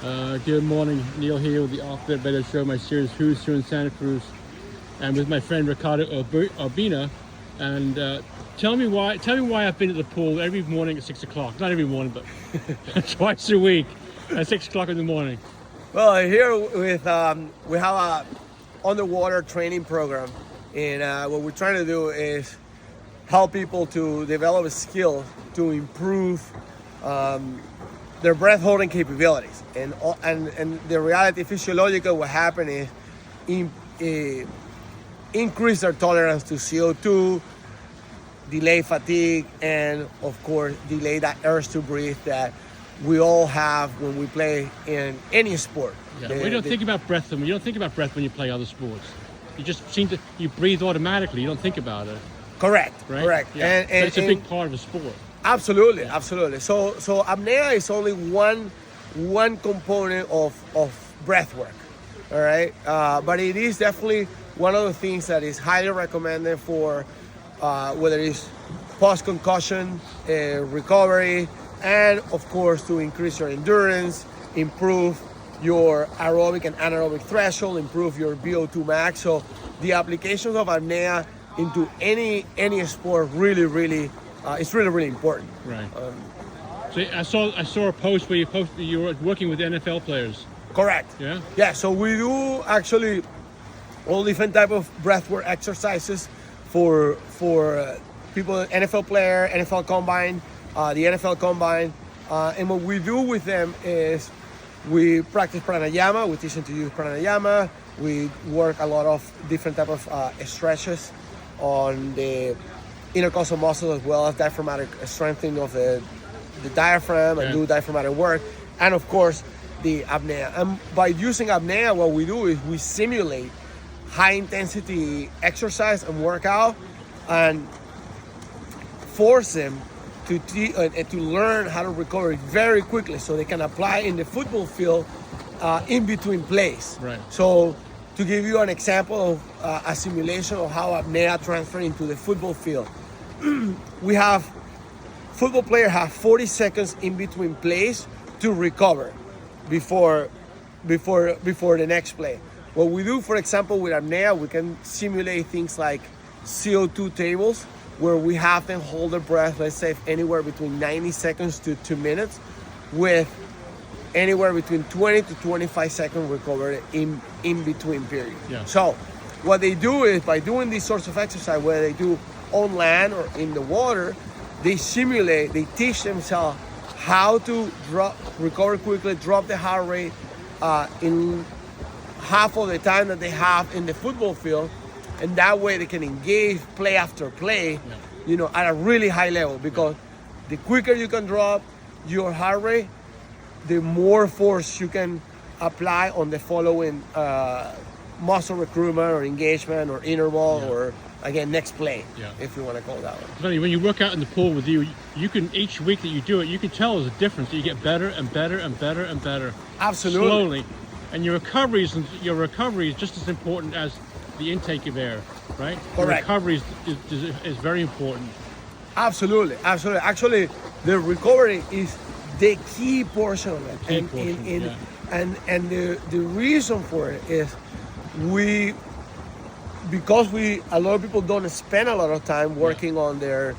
Good morning, Neil here with the Off the Better Show, my series Who's here in Santa Cruz, and with my friend Ricardo Ubina. And tell me why I've been at the pool every morning at 6 o'clock. Not every morning, but twice a week at 6 o'clock in the morning. Well, here with we have a underwater training program, and what we're trying to do is help people to develop a skill to improve their breath holding capabilities. And the reality, physiological, what happened is increase their tolerance to CO2, delay fatigue, and of course delay that urge to breathe that we all have when we play in any sport. Yeah, we don't think about breath. You don't think about breath when you play other sports. You just you breathe automatically. You don't think about it. Correct. Right? Correct. Yeah. And it's a big part of a sport. Absolutely, absolutely. So apnea is only one component of breath work. All right, but it is definitely one of the things that is highly recommended for whether it's post-concussion recovery, and of course to increase your endurance, improve your aerobic and anaerobic threshold, improve your VO2 max. So the applications of apnea into any sport really it's really important. Right. So I saw a post where you were working with NFL players. Correct. Yeah. Yeah. So we do actually all different type of breathwork exercises for people, NFL player, NFL combine, the NFL combine, and what we do with them is we practice pranayama. We teach them to use pranayama. We work a lot of different type of stretches on the intercostal muscles, as well as diaphragmatic strengthening of the diaphragm, and do diaphragmatic work, and of course the apnea. And by using apnea, what we do is we simulate high intensity exercise and workout and force them to learn how to recover very quickly, so they can apply in the football field in between plays. Right. So to give you an example of a simulation of how apnea transfers into the football field, we have football players have 40 seconds in between plays to recover before the next play. What we do, for example, with apnea, we can simulate things like CO2 tables, where we have them hold their breath, let's say anywhere between 90 seconds to 2 minutes, with anywhere between 20 to 25 second recovery in between periods. Yeah. So what they do is, by doing these sorts of exercise, whether they do on land or in the water, they teach themselves how to recover quickly, drop the heart rate in half of the time that they have in the football field, and that way they can engage play after play, at a really high level, because the quicker you can drop your heart rate, the more force you can apply on the following muscle recruitment or engagement or interval or, again, next play, if you want to call it that one. Funny, when you work out in the pool with you can, each week that you do it, you can tell there's a difference. You get better and better and better and better. Absolutely. Slowly. And your recovery is just as important as the intake of air, right? Correct. The recovery is very important. Absolutely. Actually, the recovery is the key portion of it. And the reason for it is because a lot of people don't spend a lot of time working on their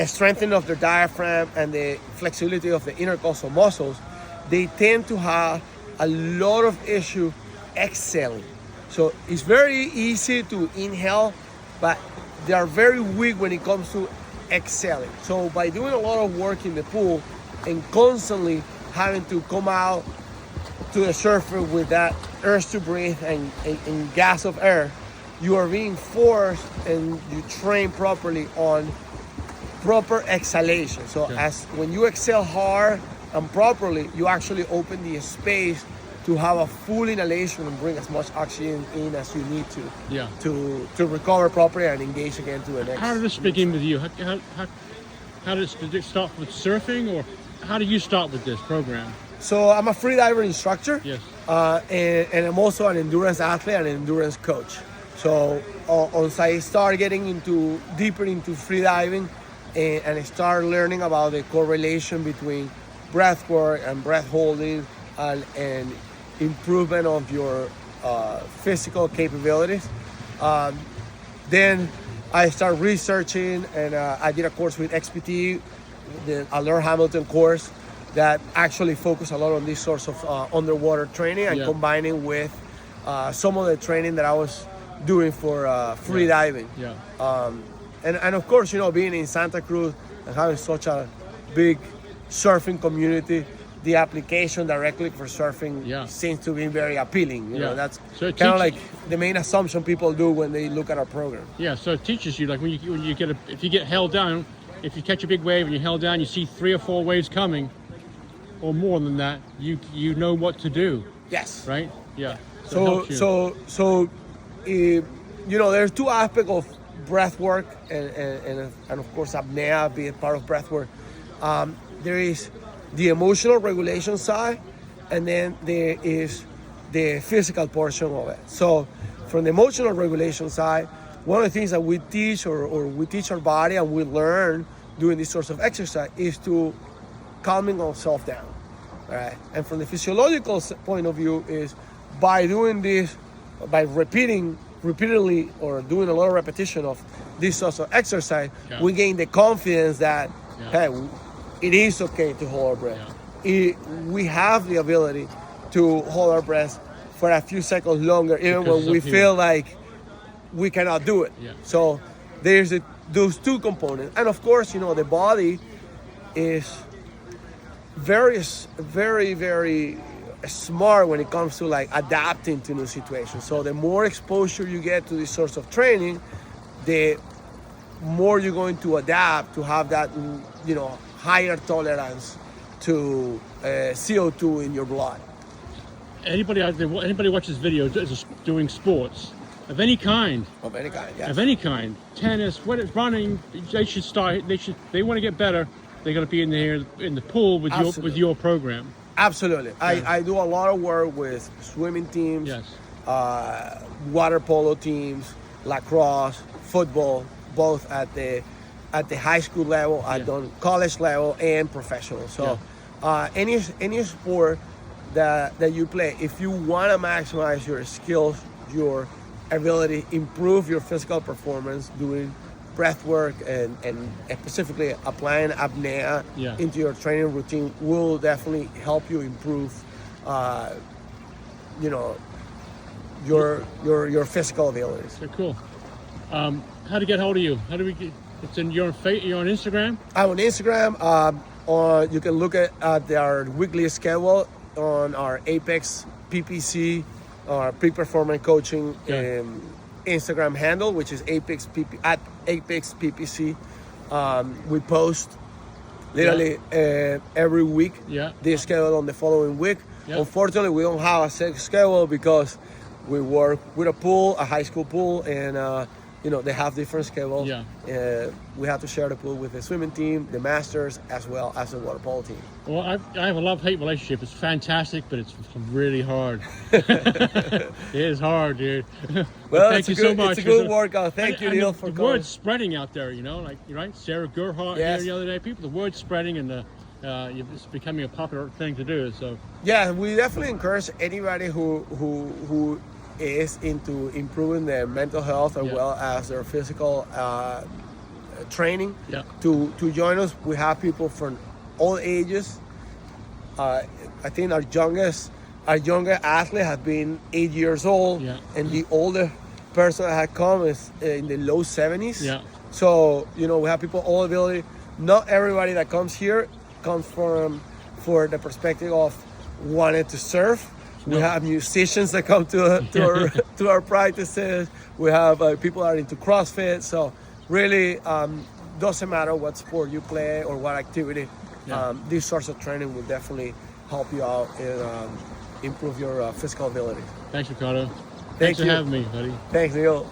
strengthening of their diaphragm and the flexibility of the intercostal muscles, they tend to have a lot of issue exhaling. So it's very easy to inhale, but they are very weak when it comes to exhaling. So by doing a lot of work in the pool and constantly having to come out to the surface with that urge to breathe and gas of air, you are being forced and you train properly on proper exhalation. So as when you exhale hard and properly, you actually open the space to have a full inhalation and bring as much oxygen in as you need to recover properly and engage again to the next. How did this begin with you? How did it start with surfing, or how did you start with this program? So I'm a freediver instructor. Yes. And I'm also an endurance athlete and an endurance coach. So once I started getting deeper into freediving, and I started learning about the correlation between breath work and breath holding and improvement of your physical capabilities. Then I started researching, and I did a course with XPT, the Alert Hamilton course, that actually focused a lot on these sorts of underwater training and combining with some of the training that I was doing for free diving. And of course, being in Santa Cruz and having such a big surfing community, the application directly for surfing seems to be very appealing. That's so kind of like the main assumption people do when they look at our program. Yeah, so it teaches you, like when you get if you get held down, if you catch a big wave and you're held down, you see 3 or 4 waves coming, or more than that, you know what to do. Yes. Right. Yeah. So there's 2 aspects of breath work and of course apnea being part of breath work. There is the emotional regulation side, and then there is the physical portion of it. So from the emotional regulation side, one of the things that we teach or we teach our body and we learn doing these sorts of exercise is to calming ourselves down. All right. And from the physiological point of view is by doing this, by repeatedly or doing a lot of repetition of this sort of exercise, we gain the confidence that, hey, it is okay to hold our breath. We have the ability to hold our breath for a few seconds longer, even when we feel like we cannot do it. So there's those 2 components. And of course, the body is very, very, very smart when it comes to like adapting to new situations. So the more exposure you get to these sorts of training, the more you're going to adapt to have that, higher tolerance to CO2 in your blood. Anybody out there, anybody watches videos doing sports of any kind, yes. Of any kind, tennis, whether it's running, they should start. They want to get better. They're going to be in the pool with your program. Absolutely. I do a lot of work with swimming teams, water polo teams, lacrosse, football, both at the high school level, I've done college level and professional. So any sport that you play, if you want to maximize your skills, your ability, improve your physical performance, doing breath work and specifically applying apnea into your training routine will definitely help you improve your physical abilities. Okay, cool. How to get hold of you? How do we get? You're on Instagram? I'm on Instagram. Or you can look at our weekly schedule on our Apex PPC, our Pre-Performance Coaching Instagram handle, which is Apex PPC. We post literally every week the schedule on the following week. Unfortunately, we don't have a set schedule because we work with a high school pool, and they have different schedules. We have to share the pool with the swimming team, the masters, as well as the water polo team. Well, I have a love-hate relationship. It's fantastic, but it's really hard. It is hard, dude. Well, thank you so much. It's a good workout. Thank you, Neil, for the coming. word's spreading out there, like, right? Sarah Gerhardt here the other day. The word's spreading, and it's becoming a popular thing to do. So we definitely encourage anybody who is into improving their mental health as well as their physical training to join us. We have people from all ages. I think our younger athlete has been 8 years old, and the older person that had come is in the low 70s. So we have people all ability. Not everybody that comes here comes for the perspective of wanting to surf. We have musicians that come to our practices. We have people that are into CrossFit. So really, doesn't matter what sport you play or what activity. These sorts of training will definitely help you out and improve your physical ability. Thanks, Ricardo. Thanks for having me, buddy. Thanks, Neil.